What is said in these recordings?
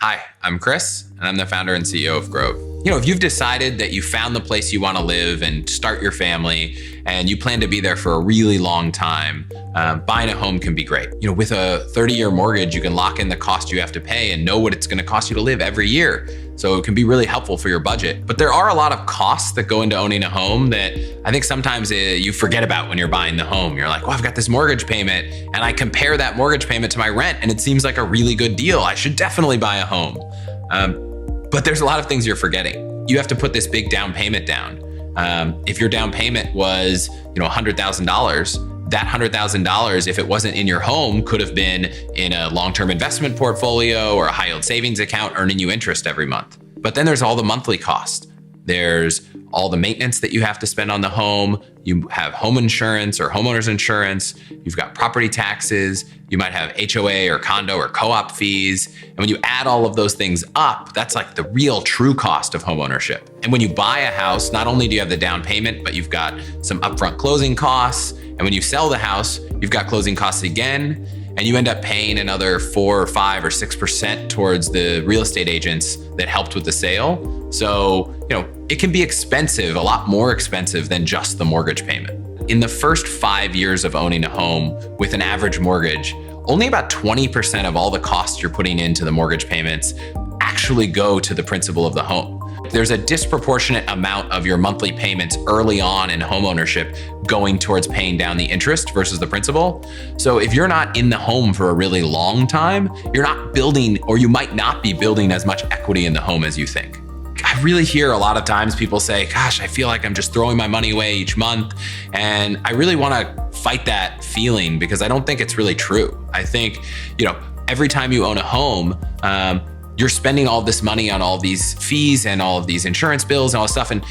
Hi, I'm Chris, and I'm the founder and CEO of Grove. If you've decided that you found the place you want to live and start your family, and you plan to be there for a really long time, buying a home can be great. With a 30-year mortgage, you can lock in the cost you have to pay and know what it's going to cost you to live every year. So it can be really helpful for your budget. But there are a lot of costs that go into owning a home that I think sometimes you forget about when you're buying the home. You're like, well, I've got this mortgage payment, and I compare that mortgage payment to my rent, and it seems like a really good deal. I should definitely buy a home. But there's a lot of things you're forgetting. You have to put this big down payment down. If your down payment was, $100,000, that $100,000, if it wasn't in your home, could have been in a long-term investment portfolio or a high-yield savings account earning you interest every month. But then there's all the monthly cost. There's all the maintenance that you have to spend on the home. You have home insurance or homeowner's insurance. You've got property taxes. You might have HOA or condo or co-op fees. And when you add all of those things up, that's like the real true cost of home ownership. And when you buy a house, not only do you have the down payment, but you've got some upfront closing costs. And when you sell the house, you've got closing costs again, and you end up paying another 4 or 5 or 6% towards the real estate agents that helped with the sale. So, it can be expensive, a lot more expensive than just the mortgage payment. In the first 5 years of owning a home with an average mortgage, only about 20% of all the costs you're putting into the mortgage payments actually go to the principal of the home. There's a disproportionate amount of your monthly payments early on in home ownership going towards paying down the interest versus the principal. So if you're not in the home for a really long time, you're not building, or you might not be building as much equity in the home as you think. I really hear a lot of times people say, gosh, I feel like I'm just throwing my money away each month. And I really want to fight that feeling because I don't think it's really true. I think, every time you own a home, you're spending all this money on all these fees and all of these insurance bills and all this stuff. And,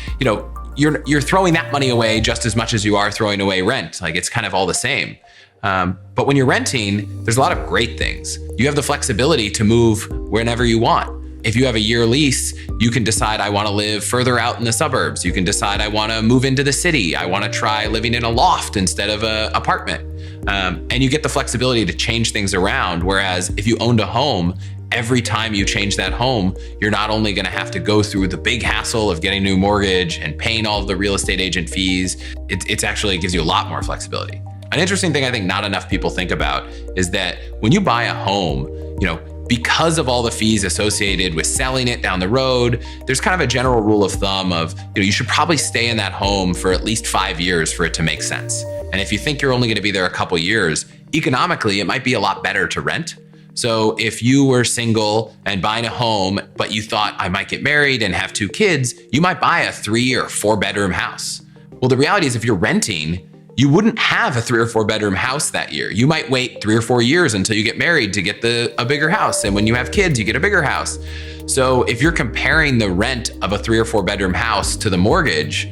you're throwing that money away just as much as you are throwing away rent. Like it's kind of all the same. But when you're renting, there's a lot of great things. You have the flexibility to move whenever you want. If you have a year lease, you can decide I want to live further out in the suburbs. You can decide I want to move into the city. I want to try living in a loft instead of an apartment. And you get the flexibility to change things around. Whereas if you owned a home, every time you change that home, you're not only going to have to go through the big hassle of getting a new mortgage and paying all of the real estate agent fees, it actually gives you a lot more flexibility. An interesting thing I think not enough people think about is that when you buy a home, because of all the fees associated with selling it down the road, there's kind of a general rule of thumb of, you should probably stay in that home for at least 5 years for it to make sense. And if you think you're only going to be there a couple years, economically, it might be a lot better to rent. So if you were single and buying a home, but you thought I might get married and have 2 kids, you might buy a 3 or 4 bedroom house. Well, the reality is if you're renting, you wouldn't have a 3 or 4 bedroom house that year. You might wait 3 or 4 years until you get married to get a bigger house. And when you have kids, you get a bigger house. So if you're comparing the rent of a 3 or 4 bedroom house to the mortgage,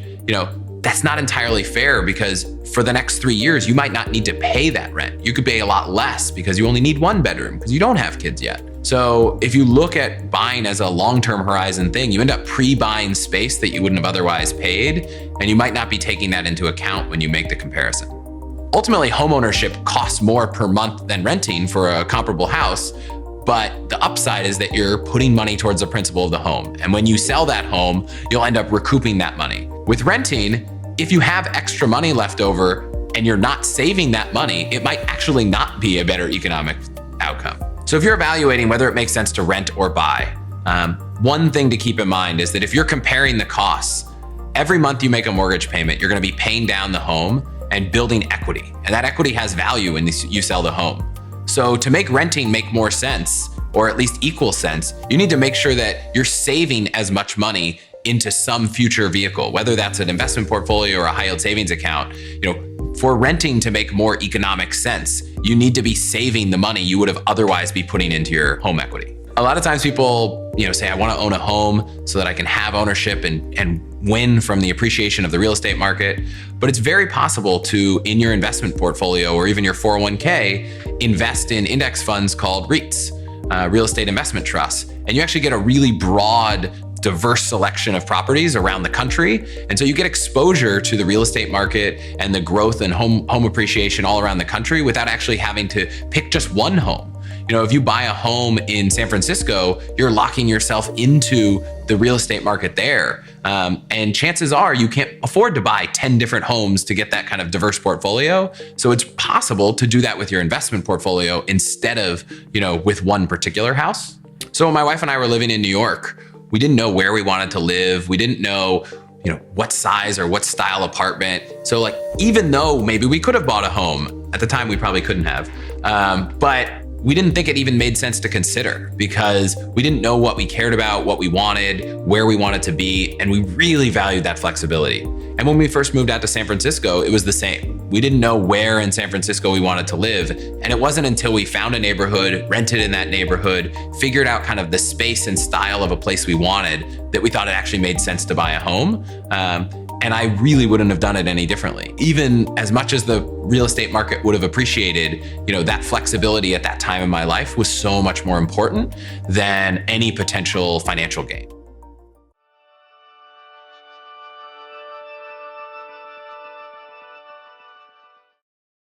that's not entirely fair because for the next 3 years, you might not need to pay that rent. You could pay a lot less because you only need 1 bedroom because you don't have kids yet. So if you look at buying as a long-term horizon thing, you end up pre-buying space that you wouldn't have otherwise paid, and you might not be taking that into account when you make the comparison. Ultimately, homeownership costs more per month than renting for a comparable house, but the upside is that you're putting money towards the principal of the home. And when you sell that home, you'll end up recouping that money. With renting, if you have extra money left over and you're not saving that money, it might actually not be a better economic outcome. So if you're evaluating whether it makes sense to rent or buy, one thing to keep in mind is that if you're comparing the costs, every month you make a mortgage payment, you're going to be paying down the home and building equity. And that equity has value when you sell the home. So to make renting make more sense, or at least equal sense, you need to make sure that you're saving as much money into some future vehicle, whether that's an investment portfolio or a high yield savings account. For renting to make more economic sense, you need to be saving the money you would have otherwise be putting into your home equity. A lot of times people, say, I want to own a home so that I can have ownership and win from the appreciation of the real estate market. But it's very possible to, in your investment portfolio or even your 401k, invest in index funds called REITs, real estate investment trusts. And you actually get a really broad, diverse selection of properties around the country. And so you get exposure to the real estate market and the growth and home appreciation all around the country without actually having to pick just one home. If you buy a home in San Francisco, you're locking yourself into the real estate market there. And chances are you can't afford to buy 10 different homes to get that kind of diverse portfolio. So it's possible to do that with your investment portfolio instead of, with one particular house. So when my wife and I were living in New York, we didn't know where we wanted to live. We didn't know, what size or what style apartment. So even though maybe we could have bought a home at the time, we probably couldn't have. But we didn't think it even made sense to consider because we didn't know what we cared about, what we wanted, where we wanted to be, and we really valued that flexibility. And when we first moved out to San Francisco, it was the same. We didn't know where in San Francisco we wanted to live. And it wasn't until we found a neighborhood, rented in that neighborhood, figured out kind of the space and style of a place we wanted that we thought it actually made sense to buy a home. And I really wouldn't have done it any differently. Even as much as the real estate market would have appreciated, that flexibility at that time in my life was so much more important than any potential financial gain.